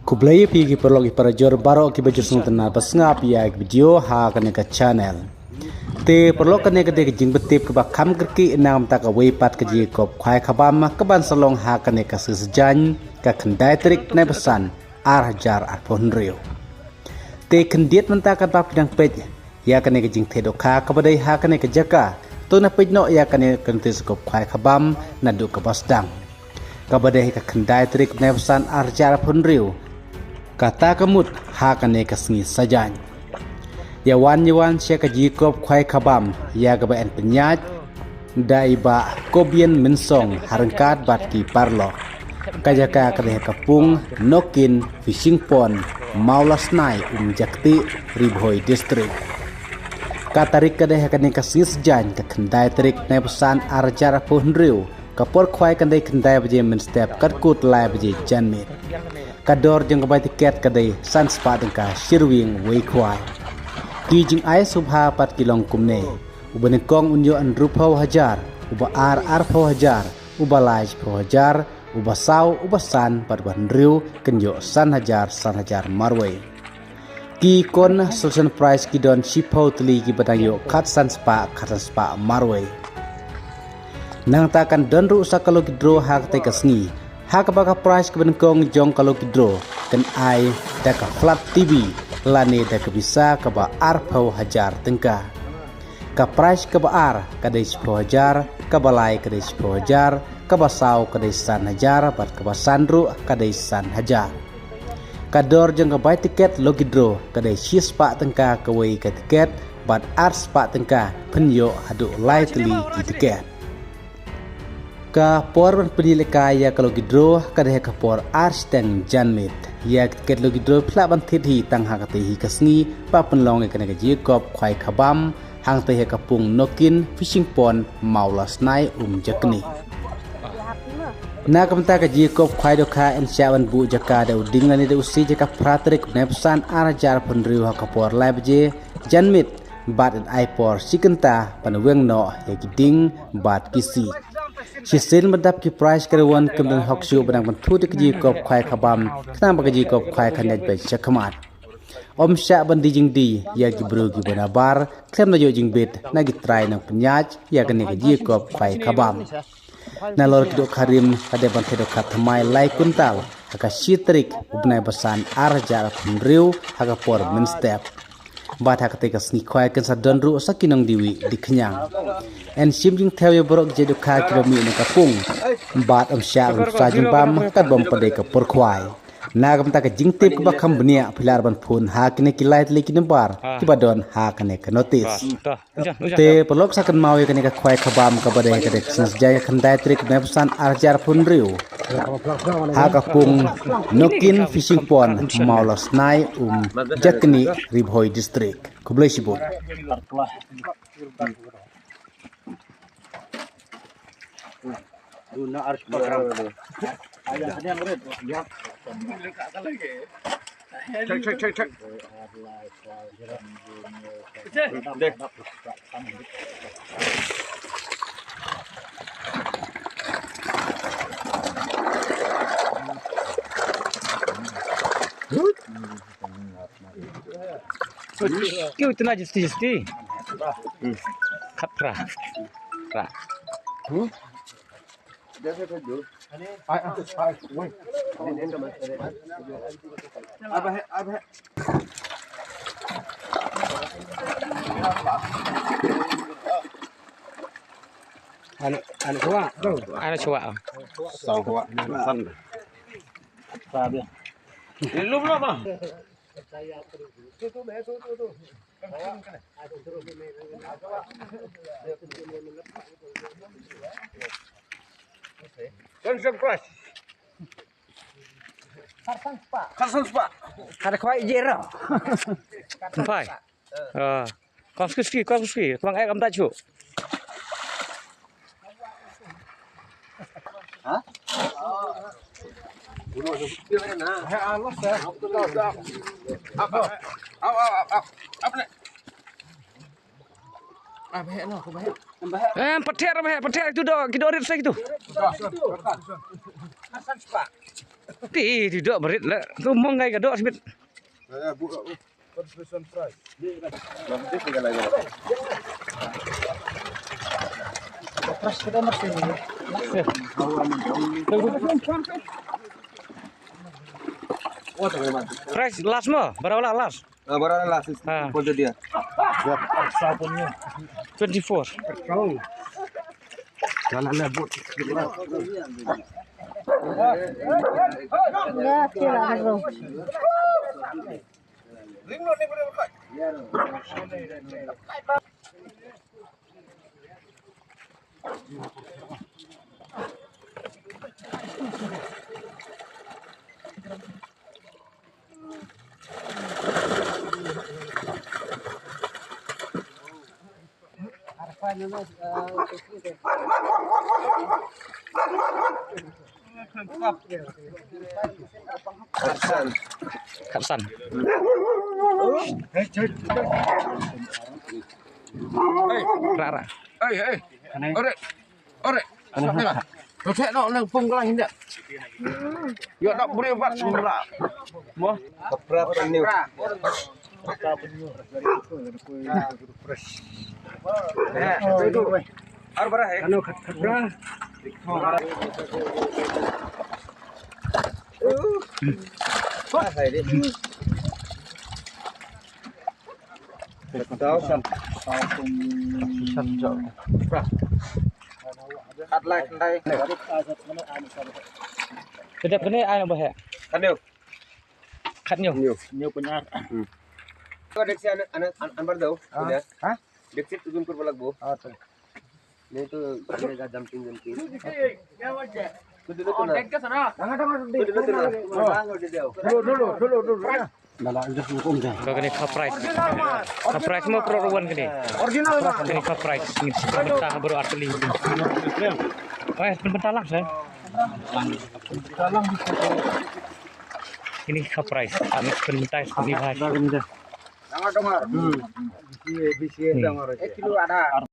Kublai pigi perlogi para jor baro ki baju sung tenar pasngap ya video ha kane ka channel. Te perlo kane ka de jing betip ke bakam kerki enam tak away pat ke ji kop khwai khabam ke ban salong ha kane ka sejan ka kendai trik nai pesan arjar arpon rio. Te kendiet mentakan bab pidang pej ya kane ka jing tedoka ka badai ha kane ka jaka to na pej no ya kane kentis kop khwai khabam na du ka basdang. Ka badai ka kendai trik nai pesan arjar arpon rio. Kata kemut hakane kasngi sajan. Yawan sia ka jikop khwai khabam ya ka baen penyaj daiba kobian mensong harengkat bat ki parlo. Kajaka kadeh kapung nokin fishing pond Maulasnai Jakti Ribhoi district. Katarik kadeh kane kasngi sajan ka kendai trik nai pesan arjar pun riu kapor khwai kandai kendai baje men step katkut lai baje janmit. Kador jeng kebai tiket kadai san spa dengka shirwing wei kwai. Ki jing ai subha pat kilong kumne. Uba nekong unyo an rupau hajar, uba ar pau hajar, uba laj pau hajar, uba sau, uba san pat ban riu kenyo san hajar marway. Ki kon solution price ki don shipau teli ki badangyo kat san spa marway. Nang takan don ru sakalo kidro hak te kasngi. Hak baka price kebenkong jong kalau kidro kan ai daka flat TV lani daka bisa kaba arpau hajar tengka. Ka price kaba ar kadai 10 hajar, kaba lai kadai 10 hajar, kaba sau kadai san hajar, bat kaba sandru kadai san hajar. Kador jong kabai tiket lo kidro kadai spa tengka kawai ka tiket bat ar spa tengka penyo hadu lai teli ki tiket. Ka por penilika ya kalau gidro kadeh ka por arsteng janmit ya ket lo gidro pla ban thi tang ha ka hi kasngi pa penlong e kana ka jikop khwai khabam hang te ka pung nokin fishing pond Maulasnai Jakni. Na kamta ka jikop khwai do kha en shawan bu jaka da udingan ni de usi jaka pratrik nepsan arjar penriu ha ka por lai baje janmit bat an ai por sikenta panweng no ya giding bat kisi. Sisil medap ki price kerawan kemudian hoksyu benang bentu di keji kop khwai khabam kenapa keji kop khwai khanet baik syakmat. Om syak bandi jing di ya gibru gi benabar klem na jo jing bit na gi try nang penyaj ya kene keji kop khwai khabam. Na lor kidok karim kade ban kedok katmai lai kuntal haka shitrik ubnai basan arjar penriu haka por men step. Bat hak te kasni khwai kan sa donru sakinong diwi di kenyang. En sim jing theo yo borok jedu kha kilomi ne kapung bat am sha sa jing bam kat bom pade ka por khwai na gam ta ka jing tip ba kham bnia philar ban phun ha kine kilai le kine bar ki badon ha kane ka notice te polok sakan mawi kane ka khwai khabam ka bade ka dek sins jaya khandai trik nepsan arjar phun riu ha ka pung nokin fishing pond Maulasnai Jakni Ribhoi district Kublai Sibut. Duna harus program. Ayah yang red. Ya. Cek. Dek. क्यों इतना जस्ती खतरा Jasa ko jo. Woi. Abah. Anu coba Sawa. San. Sabi. Lu belum bang? Langsung keras. Karsan spa. ada khwai jero khwai con ski tuang ai kam ta chu Hah? petek itu do kita orit saya gitu Ti tidak berit lah. Tu mongai gadok sebit. Price last mo, berapa lah last? Barang lah Ah. foto dia. 24. Jalan lah buat. Ya, kira bro. Kapsan. Rara. Ore. Lo saya nak nang pung kelang indak. Yo tak boleh buat semula. Wah, keberapa ini? Itu. Arbara he. Anu khatra. Hai đi. Tahu sam. Sam jo. Cắt lại đây. Kedap kene ai nak bahaya? Kan điều. Khat nhiều. Nhiều punya. Có được xe ăn bắt đầu. Hả? Được xếp zoom kur balag bo. Ini tuh mereka jumping. Dulu Kau kene kap price. Kap price mau perluan kene. Original mah. Kene kap price. Ini sebentar baru asli. Sebentar lang saya. Ini kap price. Kami sebentar ini bahas. Jangan dengar. Bisi dengar. Kilo ada.